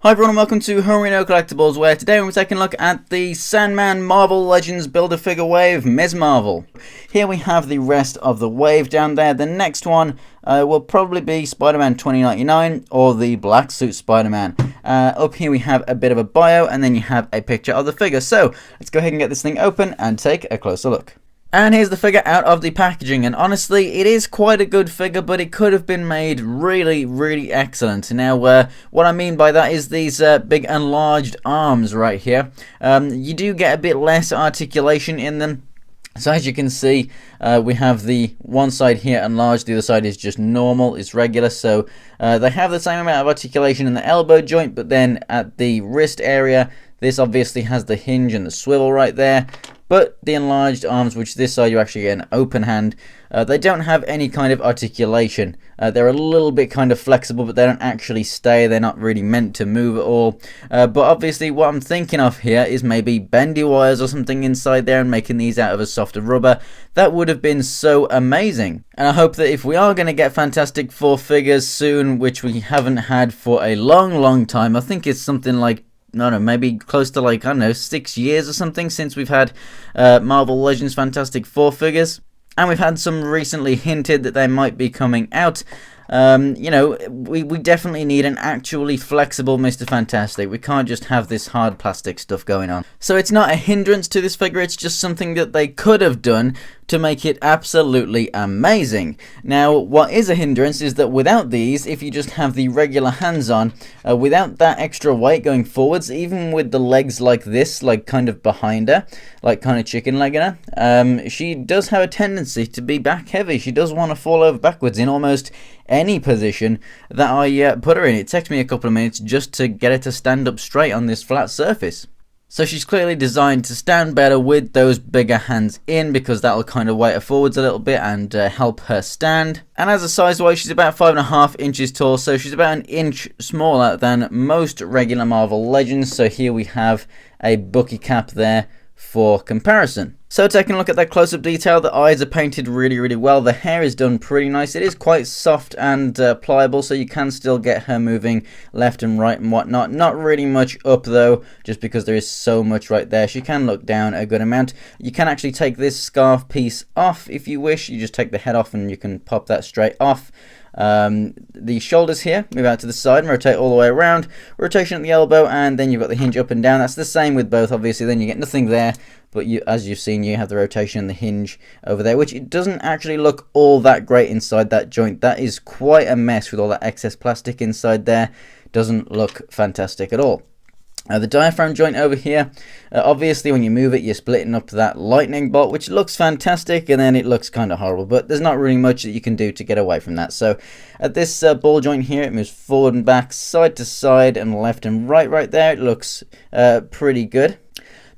Hi everyone and welcome to Homerino Collectibles, where today we're taking a look at the Sandman Marvel Legends Build-A-Figure Wave, Ms. Marvel. Here we have the rest of the wave down there. The next one will probably be Spider-Man 2099 or the Black Suit Spider-Man. Up here we have a bit of a bio and then you have a picture of the figure. So let's go ahead and get this thing open and take a closer look. And here's the figure out of the packaging, and honestly it is quite a good figure, but it could have been made really excellent. Now what I mean by that is these big enlarged arms right here. You do get a bit less articulation in them. So as you can see, we have the one side here enlarged, the other side is just normal, it's regular. So they have the same amount of articulation in the elbow joint, but then at the wrist area, this obviously has the hinge and the swivel right there. But the enlarged arms, which this side you actually get an open hand, they don't have any kind of articulation. They're a little bit kind of flexible, but they don't actually stay. They're not really meant to move at all. But obviously what I'm thinking of here is maybe bendy wires or something inside there and making these out of a softer rubber. That would have been so amazing. And I hope that if we are going to get Fantastic Four figures soon, which we haven't had for a long time, I think it's something like, no, maybe close to like, I don't know, 6 years or something since we've had Marvel Legends Fantastic Four figures. And we've had some recently hinted that they might be coming out. You know, we definitely need an actually flexible Mr. Fantastic. We can't just have this hard plastic stuff going on. So it's not a hindrance to this figure, it's just something that they could have done to make it absolutely amazing. Now, what is a hindrance is that without these, if you just have the regular hands on, without that extra weight going forwards, even with the legs like this, like kind of behind her, like kind of chicken legging her, she does have a tendency to be back heavy. She does want to fall over backwards in almost any position that I put her in. It takes me a couple of minutes just to get her to stand up straight on this flat surface. So she's clearly designed to stand better with those bigger hands in, because that'll kind of weight her forwards a little bit and help her stand. And as a size-wise, she's about 5.5 inches tall, so she's about an inch smaller than most regular Marvel Legends. So here we have a bucky cap there for comparison. So taking a look at that close-up detail, the eyes are painted really well. The hair is done pretty nice. It is quite soft and pliable, so you can still get her moving left and right and whatnot. Not really much up though, just because there is so much right there. She can look down a good amount. You can actually take this scarf piece off if you wish. You just take the head off and you can pop that straight off. The shoulders here move out to the side and rotate all the way around. Rotation at the elbow, and then you've got the hinge up and down. That's the same with both, obviously. Then you get nothing there, but as you've seen, you have the rotation and the hinge over there, which it doesn't actually look all that great inside that joint. That is quite a mess with all that excess plastic inside there. Doesn't look fantastic at all. The diaphragm joint over here, obviously when you move it, you're splitting up that lightning bolt, which looks fantastic, and then it looks kind of horrible, but there's not really much that you can do to get away from that. So at this ball joint here, it moves forward and back, side to side, and left and right there. It looks pretty good.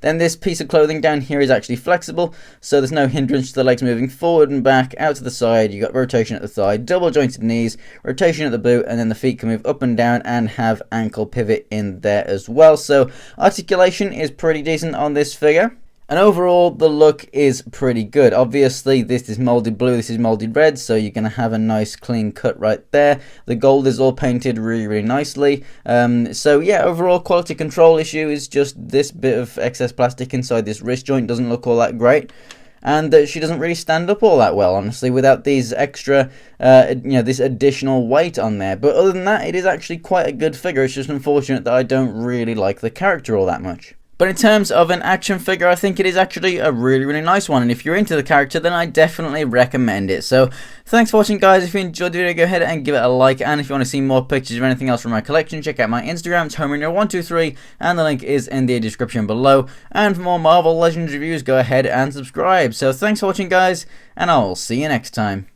Then this piece of clothing down here is actually flexible, so there's no hindrance to the legs moving forward and back, out to the side. You've got rotation at the thigh, double jointed knees, rotation at the boot, and then the feet can move up and down and have ankle pivot in there as well. So articulation is pretty decent on this figure. And overall, the look is pretty good. Obviously, this is molded blue, this is molded red, so you're going to have a nice clean cut right there. The gold is all painted really nicely. So yeah, overall quality control issue is just this bit of excess plastic inside this wrist joint doesn't look all that great. And she doesn't really stand up all that well, honestly, without these extra, this additional weight on there. But other than that, it is actually quite a good figure. It's just unfortunate that I don't really like the character all that much. But in terms of an action figure, I think it is actually a really nice one. And if you're into the character, then I definitely recommend it. So thanks for watching, guys. If you enjoyed the video, go ahead and give it a like. And if you want to see more pictures of anything else from my collection, check out my Instagram. It's Homerino123. And the link is in the description below. And for more Marvel Legends reviews, go ahead and subscribe. So thanks for watching, guys. And I'll see you next time.